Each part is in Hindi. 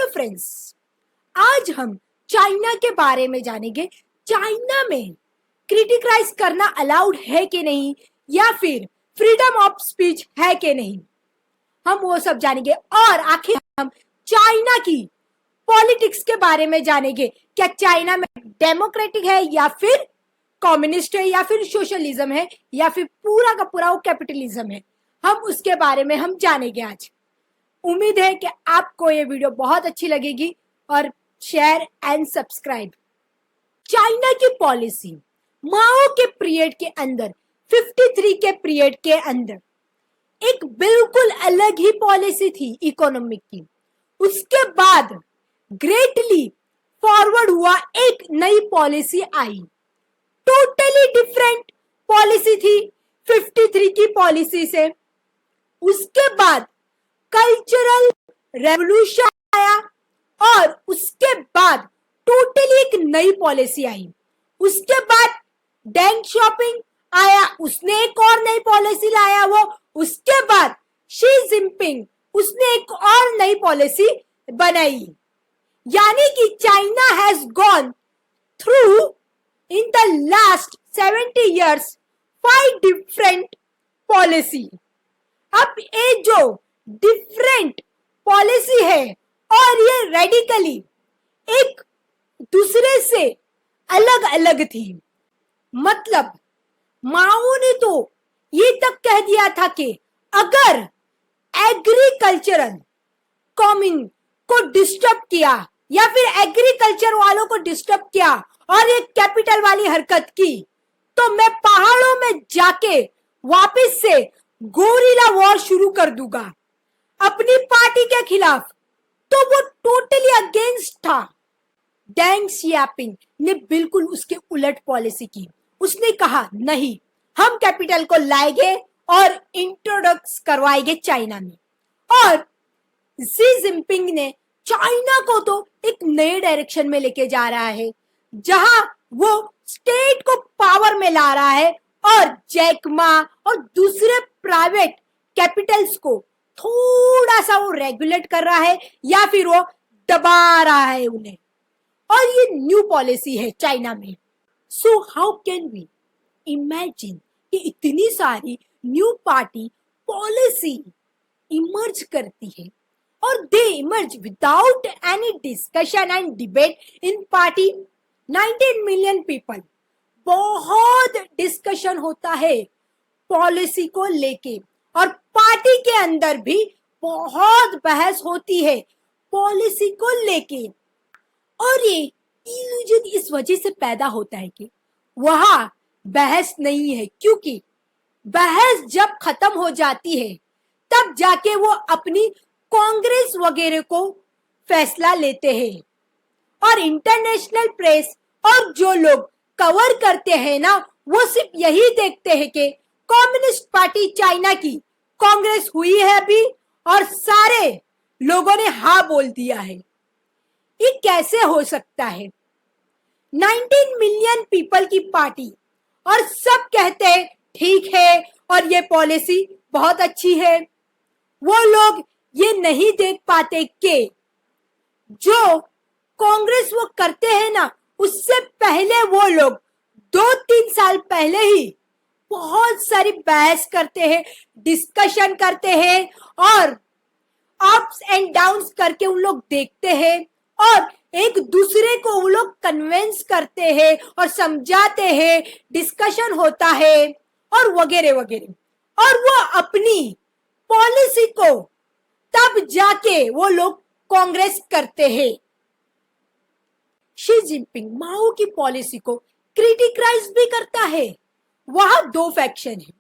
फ्रेंड्स, आज हम चाइना के बारे में जानेंगे। चाइना में क्रिटिसाइज करना अलाउड है कि नहीं, या फिर फ्रीडम ऑफ स्पीच है कि नहीं, हम वो सब जानेंगे। और आखिर हम चाइना की पॉलिटिक्स के बारे में जानेंगे। क्या चाइना में डेमोक्रेटिक है, या फिर कम्युनिस्ट है, या फिर सोशलिज्म है, या फिर पूरा का पूरा वो कैपिटलिज्म है। हम उसके बारे में हम जानेंगे आज। उम्मीद है कि आपको ये वीडियो बहुत अच्छी लगेगी, और शेयर एंड सब्सक्राइब। चाइना की पॉलिसी माओ के पीरियड के अंदर, 53 के पीरियड के अंदर एक बिल्कुल अलग ही पॉलिसी थी इकोनॉमिक की। उसके बाद ग्रेटली फॉरवर्ड हुआ, एक नई पॉलिसी आई, टोटली डिफरेंट पॉलिसी थी 53 की पॉलिसी से। उसके बाद कल्चरल रेवोल्यूशन आया, और उसके बाद टोटली एक नई पॉलिसी आई। उसके बाद डेंग शॉपिंग आया, उसने एक और नई पॉलिसी लाया वो। उसके बाद शी जिनपिंग, उसने एक और नई पॉलिसी बनाई। यानी कि China has gone through in the last 70 years 5 different policy. अब ये जो डिफरेंट पॉलिसी है, और ये रेडिकली एक दूसरे से अलग अलग थी। मतलब माओ ने तो ये तक कह दिया था कि अगर एग्रीकल्चरल कॉमन को डिस्टर्ब किया, या फिर एग्रीकल्चर वालों को डिस्टर्ब किया और एक कैपिटल वाली हरकत की, तो मैं पहाड़ों में जाके वापस से गोरिल्ला वॉर शुरू कर दूंगा अपनी पार्टी के खिलाफ। तो वो टोटली अगेंस्ट था। डेंग शियापिंग ने बिल्कुल उसके उलट पॉलिसी की। उसने कहा नहीं, हम कैपिटल को लाएंगे और इंट्रोडक्स करवाएंगे चाइना में। और शी जिनपिंग ने चाइना को तो एक नए डायरेक्शन में लेके जा रहा है, जहां वो स्टेट को पावर में ला रहा है, और जैकमा और दूसरे प्राइवेट कैपिटल्स को थोड़ा सा वो रेगुलेट कर रहा है, या फिर वो दबा रहा है उन्हें। और ये न्यू पॉलिसी है चाइना में। So how can we imagine कि इतनी सारी न्यू पार्टी पॉलिसी इमर्ज करती है, और they emerge without any discussion and debate in party. 19 million people, बहुत डिस्कशन होता है पॉलिसी को लेके, और पार्टी के अंदर भी बहुत बहस होती है पॉलिसी को लेके। और ये इल्यूजन इस वजह से पैदा होता है कि वहां बहस नहीं है, क्योंकि बहस जब खत्म हो जाती है तब जाके वो अपनी कांग्रेस वगैरह को फैसला लेते हैं। और इंटरनेशनल प्रेस और जो लोग कवर करते हैं ना, वो सिर्फ यही देखते हैं कि कम्युनिस्ट पार्टी चाइना की कांग्रेस हुई है अभी, और सारे लोगों ने हाँ बोल दिया है। ये कैसे हो सकता है? 19 मिलियन पीपल की पार्टी, और सब कहते हैं ठीक है, और ये पॉलिसी बहुत अच्छी है। वो लोग ये नहीं देख पाते कि जो कांग्रेस वो करते हैं ना, उससे पहले वो लोग 2-3 साल पहले ही बहुत सारी बहस करते हैं, डिस्कशन करते हैं, और अप्स एंड डाउन्स करके उन लोग देखते हैं, और एक दूसरे को वो लोग कन्विंस करते हैं और समझाते हैं, डिस्कशन होता है, और वगैरह वगैरह। और वो अपनी पॉलिसी को तब जाके वो लोग कांग्रेस करते हैं। शी जिनपिंग माओ की पॉलिसी को क्रिटिसाइज भी करता है। वहां दो फैक्शन है,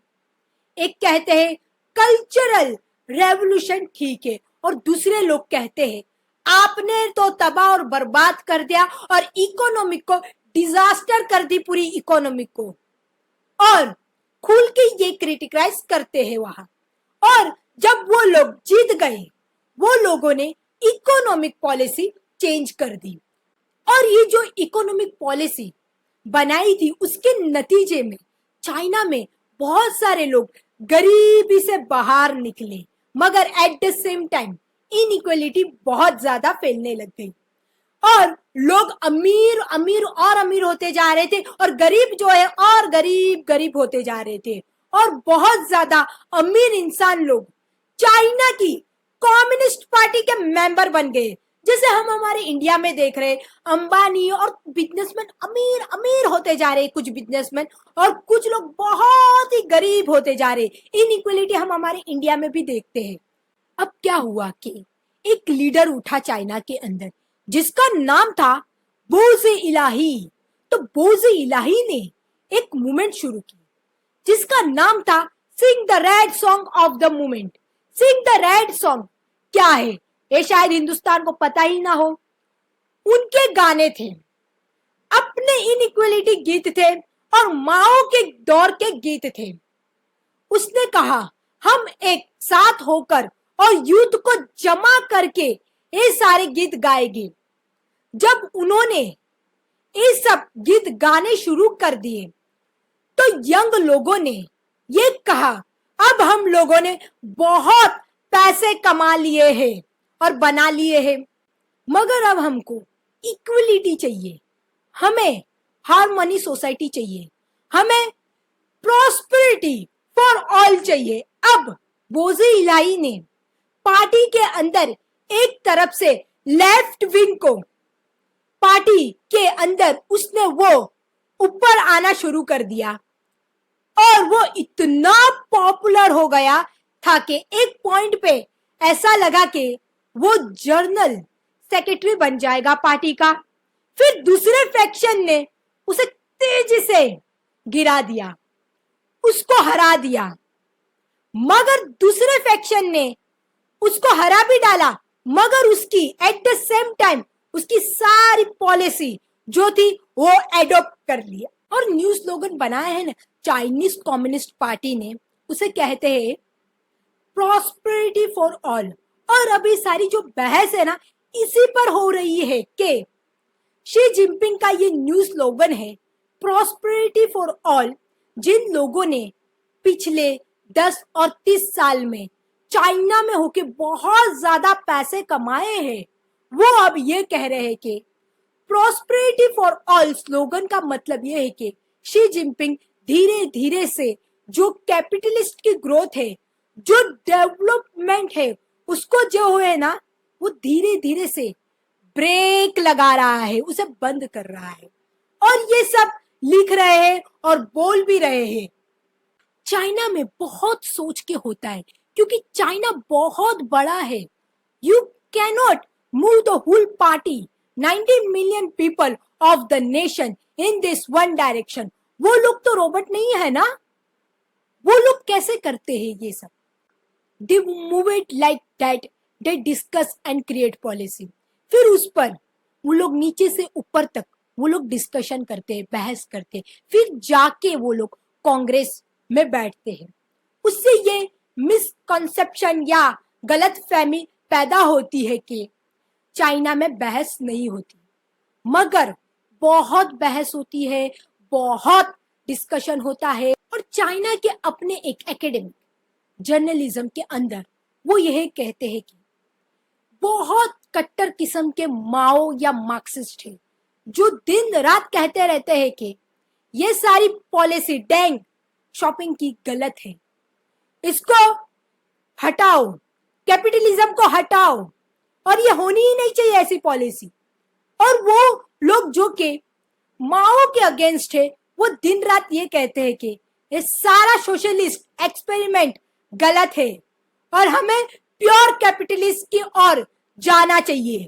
एक कहते हैं कल्चरल रेवोल्यूशन ठीक है, और दूसरे लोग कहते हैं आपने तो तबाह और बर्बाद कर दिया, और इकोनॉमिक को डिजास्टर कर दी, पूरी इकोनॉमिक को। और खुल के ये क्रिटिसाइज करते हैं वहां। और जब वो लोग जीत गए, वो लोगों ने इकोनॉमिक पॉलिसी चेंज कर दी। और ये जो इकोनॉमिक पॉलिसी बनाई थी, उसके नतीजे में चाइना में बहुत सारे लोग गरीबी से बाहर निकले, मगर at the same time inequality बहुत ज्यादा फैलने लग गई और लोग अमीर अमीर और अमीर होते जा रहे थे और गरीब जो है और गरीब गरीब होते जा रहे थे और बहुत ज्यादा अमीर इंसान लोग चाइना की कम्युनिस्ट पार्टी के मेंबर बन गए। जैसे हम हमारे इंडिया में देख रहे अंबानी और बिजनेसमैन अमीर अमीर होते जा रहे, कुछ बिजनेसमैन, और कुछ लोग बहुत ही गरीब होते जा रहे। इनइक्वलिटी हम हमारे इंडिया में भी देखते हैं। अब क्या हुआ कि एक लीडर उठा चाइना के अंदर जिसका नाम था बोझे इलाही। तो बोझे इलाही ने एक मूवमेंट शुरू की जिसका नाम था sing the red song of the movement. Sing the red song क्या है ये शायद हिंदुस्तान को पता ही ना हो। उनके गाने थे, अपने इनइक्वलिटी गीत थे और माओ के दौर के गीत थे। उसने कहा हम एक साथ होकर और यूथ को जमा करके ये सारे गीत गाएंगे। जब उन्होंने ये सब गीत गाने शुरू कर दिए तो यंग लोगों ने ये कहा अब हम लोगों ने बहुत पैसे कमा लिए हैं और बना लिए हैं, मगर अब हमको इक्वलिटी चाहिए, हमें हार्मनी सोसाइटी चाहिए, हमें प्रॉस्पेरिटी फॉर ऑल चाहिए। अब बोझे इलाही ने पार्टी के अंदर एक तरफ से लेफ्ट विंग को पार्टी के अंदर उसने वो ऊपर आना शुरू कर दिया और वो इतना पॉपुलर हो गया था कि एक पॉइंट पे ऐसा लगा कि वो जनरल सेक्रेटरी बन जाएगा पार्टी का। फिर दूसरे फैक्शन ने उसे तेजी से गिरा दिया, उसको हरा दिया, मगर दूसरे फैक्शन ने उसको हरा भी डाला, मगर उसकी एट द सेम टाइम उसकी सारी पॉलिसी जो थी वो एडॉप्ट कर लिया और न्यू स्लोगन बनाया है ना चाइनीज कम्युनिस्ट पार्टी ने, उसे कहते हैं प्रॉस्पेरिटी फॉर ऑल। और अभी सारी जो बहस है ना इसी पर हो रही है कि शी जिनपिंग का ये न्यू स्लोगन है प्रॉस्पेरिटी फॉर ऑल। जिन लोगों ने पिछले 10 और 30 साल में चाइना में होके बहुत ज्यादा पैसे कमाए हैं वो अब ये कह रहे हैं कि प्रॉस्पेरिटी फॉर ऑल स्लोगन का मतलब ये है कि शी जिनपिंग धीरे धीरे से जो कैपिटलिस्ट की ग्रोथ है, जो डेवलपमेंट है, उसको जो है ना वो धीरे धीरे से ब्रेक लगा रहा है, उसे बंद कर रहा है। और ये सब लिख रहे हैं और बोल भी रहे हैं। चाइना में बहुत सोच के होता है क्योंकि चाइना बहुत बड़ा है। You cannot move the whole party 90 million people of the nation in this one direction. वो लोग तो रोबोट नहीं है ना, वो लोग कैसे करते हैं ये सब? They move it like that, they discuss and create policy. फिर उस पर वो लोग नीचे से ऊपर तक वो लोग डिस्कशन करते हैं, बहस करते हैं, फिर जाके वो लोग कांग्रेस में बैठते हैं। उससे ये मिसकॉन्सेप्शन या गलत फहमी पैदा होती है कि चाइना में बहस नहीं होती, मगर बहुत बहस होती है, बहुत डिस्कशन होता है। और चाइना के अपने एक एकेडमिक जर्नलिज्म के अंदर वो यह कहते हैं कि बहुत कट्टर किस्म के माओ या मार्क्सिस्ट है जो दिन रात कहते रहते हैं कि ये सारी पॉलिसी डेंग शॉपिंग की गलत है, इसको हटाओ, कैपिटलिज्म को हटाओ और ये होनी ही नहीं चाहिए ऐसी पॉलिसी। और वो लोग जो के माओ के अगेंस्ट है वो दिन रात ये कहते हैं कि ये सारा सोशलिस्ट एक्सपेरिमेंट गलत है और हमें प्योर कैपिटलिस्ट की ओर जाना चाहिए।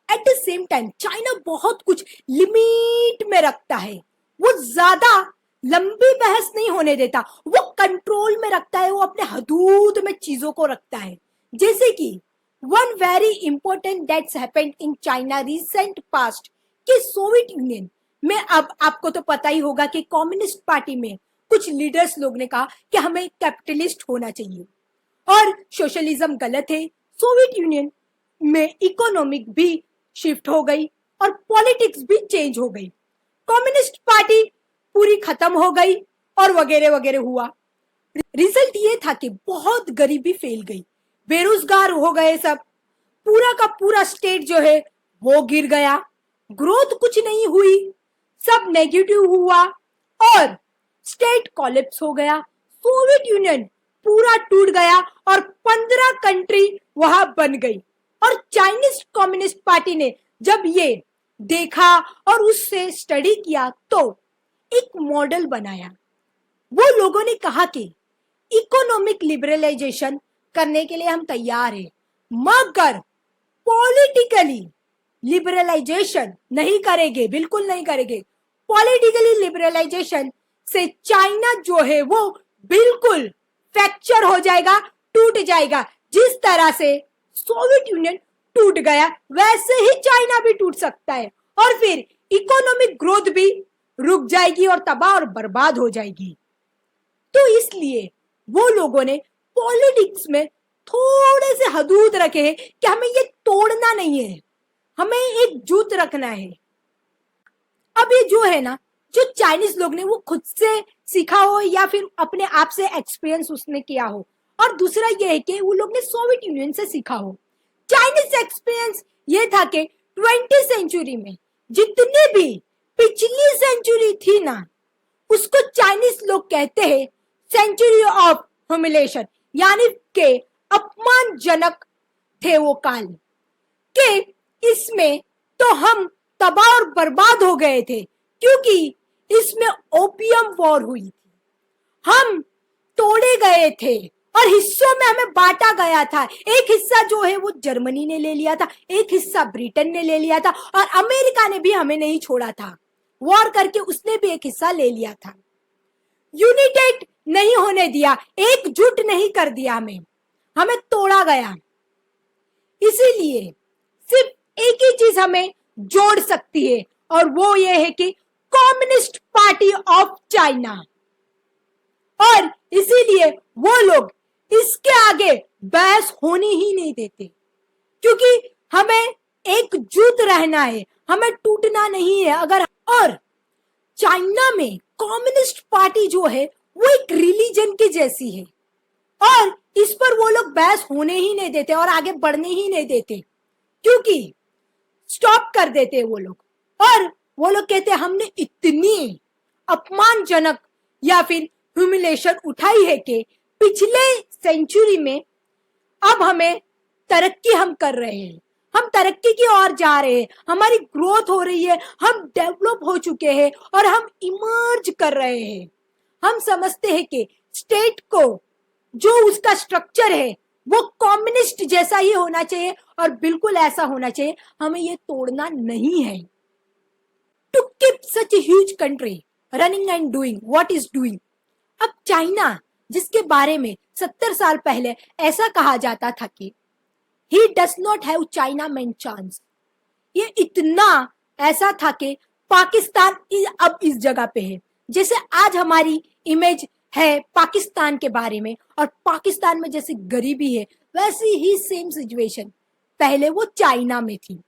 At the same time China बहुत कुछ लिमिट में रखता है, वो ज्यादा लंबी बहस नहीं होने देता, वो कंट्रोल में रखता है, वो अपने हदूद में चीजों को रखता है। जैसे कि one very important that's happened in China recent past कि सोवियत यूनियन में, अब आपको तो पता ही होगा कि कम्युनिस्ट पार्टी में कुछ लीडर्स लोग ने कहा कि हमें कैपिटलिस्ट होना चाहिए और सोशलिज्म गलत है। सोवियत यूनियन में इकोनॉमिक भी शिफ्ट हो गई और पॉलिटिक्स भी चेंज हो गई, कम्युनिस्ट पार्टी पूरी खत्म हो गई और वगैरह वगैरह हुआ। रिजल्ट ये था कि बहुत गरीबी फैल गई, बेरोजगार हो गए सब, पूरा का पूरा स्टेट जो है वो गिर गया, ग्रोथ कुछ नहीं हुई, सब नेगेटिव हुआ और स्टेट कोलैप्स हो गया। सोवियत यूनियन पूरा टूट गया और 15 कंट्री वहां बन गई। और चाइनीज कम्युनिस्ट पार्टी ने जब ये देखा और उससे स्टडी किया तो एक मॉडल बनाया। वो लोगों ने कहा कि इकोनॉमिक लिबरलाइजेशन करने के लिए हम तैयार हैं, मगर पॉलिटिकली लिबरलाइजेशन नहीं करेंगे, बिल्कुल नहीं करेंगे। पॉलिटिकली लिबरलाइजेशन से चाइना जो है वो बिल्कुल फ्रैक्चर हो जाएगा, टूट जाएगा। जिस तरह से सोवियत यूनियन टूट गया वैसे ही चाइना भी टूट सकता है और फिर इकोनॉमिक ग्रोथ भी रुक जाएगी और तबाह और बर्बाद हो जाएगी। तो इसलिए वो लोगों ने पॉलिटिक्स में थोड़े से हदूद रखे हैं कि हमें ये तोड़ना नहीं है, हमें एकजुट रखना है। अब ये जो है ना, जो चाइनीज लोग ने वो खुद से सीखा हो या फिर अपने आप से एक्सपीरियंस उसने किया हो, और दूसरा ये है कि वो लोग ने सोवियत यूनियन से सीखा हो। चाइनीज एक्सपीरियंस ये था कि 20वीं सेंचुरी में जितनी भी पिछली सेंचुरी थी ना, उसको चाइनीज लोग कहते हैं सेंचुरी ऑफ ह्यूमिलेशन, यानी के अपमानजनक थे वो काल के। इसमें तो हम तबाह और बर्बाद हो गए थे क्योंकि इसमें ओपियम वॉर हुई थी, हम तोड़े गए थे और हिस्सों में हमें बांटा गया था। एक हिस्सा जो है वो जर्मनी ने ले लिया था, एक हिस्सा ब्रिटेन ने ले लिया था और अमेरिका ने भी हमें नहीं छोड़ा था, वॉर करके उसने भी एक हिस्सा ले लिया था। यूनाइटेड नहीं होने दिया, एकजुट नहीं कर दिया, हमें तोड़ा गया। इसीलिए सिर्फ एक ही चीज हमें जोड़ सकती है और वो ये है कि कम्युनिस्ट पार्टी ऑफ चाइना। और इसीलिए वो लोग इसके आगे बहस होनी ही नहीं देते क्योंकि हमें एकजुट रहना है, हमें टूटना नहीं है। अगर और चाइना में कम्युनिस्ट पार्टी जो है वो एक रिलीजन की जैसी है और इस पर वो लोग बहस होने ही नहीं देते और आगे बढ़ने ही नहीं देते क्योंकि स्टॉप कर देते वो लोग। और वो लोग कहते हमने इतनी अपमानजनक या फिर ह्यूमिलेशन उठाई है कि पिछले सेंचुरी में अब हमें तरक्की हम कर रहे हैं, हम तरक्की की ओर जा रहे हैं, हमारी ग्रोथ हो रही है, हम डेवलप हो चुके हैं और हम इमर्ज कर रहे हैं। हम समझते हैं कि स्टेट को जो उसका स्ट्रक्चर है वो कम्युनिस्ट जैसा ही होना चाहिए और बिल्कुल ऐसा होना चाहिए, हमें ये तोड़ना नहीं है। To keep such a huge country running and doing what is doing. अब चाइना जिसके बारे में 70 साल पहले ऐसा कहा जाता था कि he does not have China man chance, ये इतना ऐसा था कि पाकिस्तान अब इस जगह पे है। जैसे आज हमारी इमेज है पाकिस्तान के बारे में और पाकिस्तान में जैसे गरीबी है वैसी ही सेम सिचुएशन पहले वो चाइना में थी।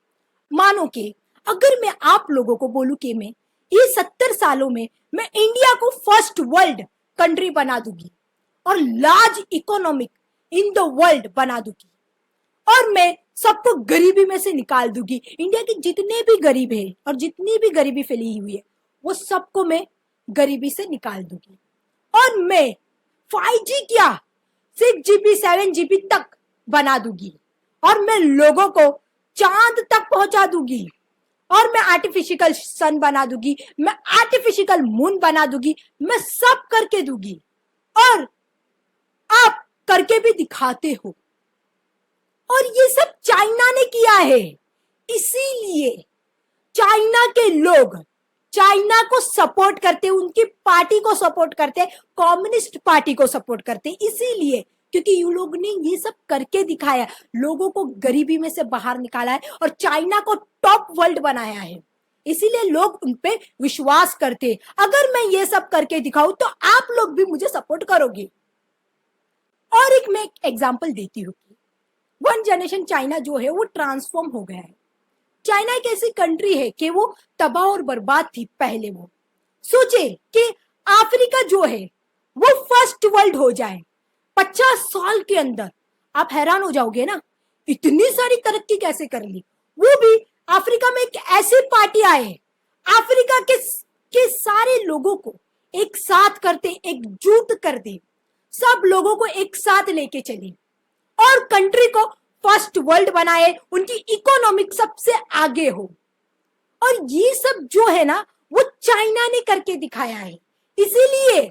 मानो कि अगर मैं आप लोगों को बोलूं कि मैं ये 70 सालों में मैं इंडिया को फर्स्ट वर्ल्ड कंट्री बना दूंगी और large economic in the world बना दूंगी और मैं सबको गरीबी में से निकाल दूंगी, इंडिया के जितने भी गरीब है और जितनी भी गरीबी फैली हुई है वो सबको मैं गरीबी से निकाल दूंगी और मैं 5G क्या 6GB 7GB तक बना दूंगी और मैं लोगों को चांद तक पहुंचा दूंगी और मैं आर्टिफिशियल सन बना दूंगी, मैं आर्टिफिशियल मून बना दूंगी, मैं सब करके दूंगी और आप करके भी दिखाते हो। और ये सब चाइना ने किया है, इसीलिए चाइना के लोग चाइना को सपोर्ट करते, उनकी पार्टी को सपोर्ट करते, कम्युनिस्ट पार्टी को सपोर्ट करते, इसीलिए क्योंकि ये लोग ने ये सब करके दिखाया, लोगों को गरीबी में से बाहर निकाला है और चाइना को टॉप वर्ल्ड बनाया है, इसीलिए लोग उन पे विश्वास करते। अगर मैं ये सब करके दिखाऊं तो आप लोग भी मुझे सपोर्ट करोगे। और एक मैं एग्जांपल देती हूँ, वन जनरेशन चाइना जो है वो ट्रांसफॉर्म हो गया है। चाइना एक ऐसी कंट्री है कि वो तबाह और बर्बाद थी पहले। वो सोचे कि अफ्रीका जो है वो फर्स्ट वर्ल्ड हो जाए, 50 साल के अंदर आप हैरान हो जाओगे ना, इतनी सारी तरक्की कैसे कर ली, वो भी अफ्रीका में एक ऐसी पार्टी आए, अफ्रीका के सारे लोगों को एक साथ करते, एकजुट कर दे, सब लोगों को एक साथ लेके चले और कंट्री को फर्स्ट वर्ल्ड बनाए, उनकी इकोनॉमिक सबसे आगे हो। और ये सब जो है ना वो चाइना ने करके दिखाया है, इसीलिए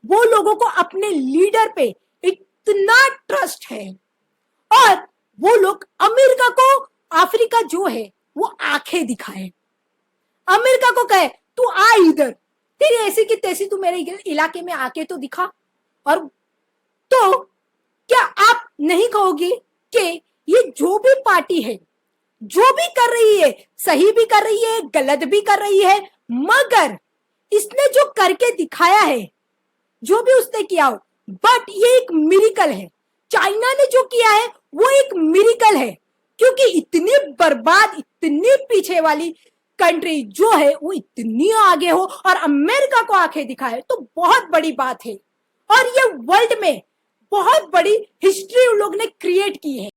वो लोगों को अपने लीडर पे इतना ट्रस्ट है और वो लोग अमेरिका को, अफ्रीका जो है वो आंखें दिखाए, अमेरिका को कहे तू आ इधर, तेरी ऐसी की तैसी तू मेरे इलाके में आके तो दिखा। और तो क्या आप नहीं कहोगे कि ये जो भी पार्टी है, जो भी कर रही है, सही भी कर रही है, गलत भी कर रही है, मगर इसने जो करके दिखाया है, जो भी उसने किया हो, बट ये एक मिरेकल है। चाइना ने जो किया है वो एक मिरेकल है, क्योंकि इतनी बर्बाद, इतनी पीछे वाली कंट्री जो है वो इतनी आगे हो और अमेरिका को आंखें दिखाए, तो बहुत बड़ी बात है। और ये वर्ल्ड में बहुत बड़ी हिस्ट्री उन लोग ने क्रिएट की है।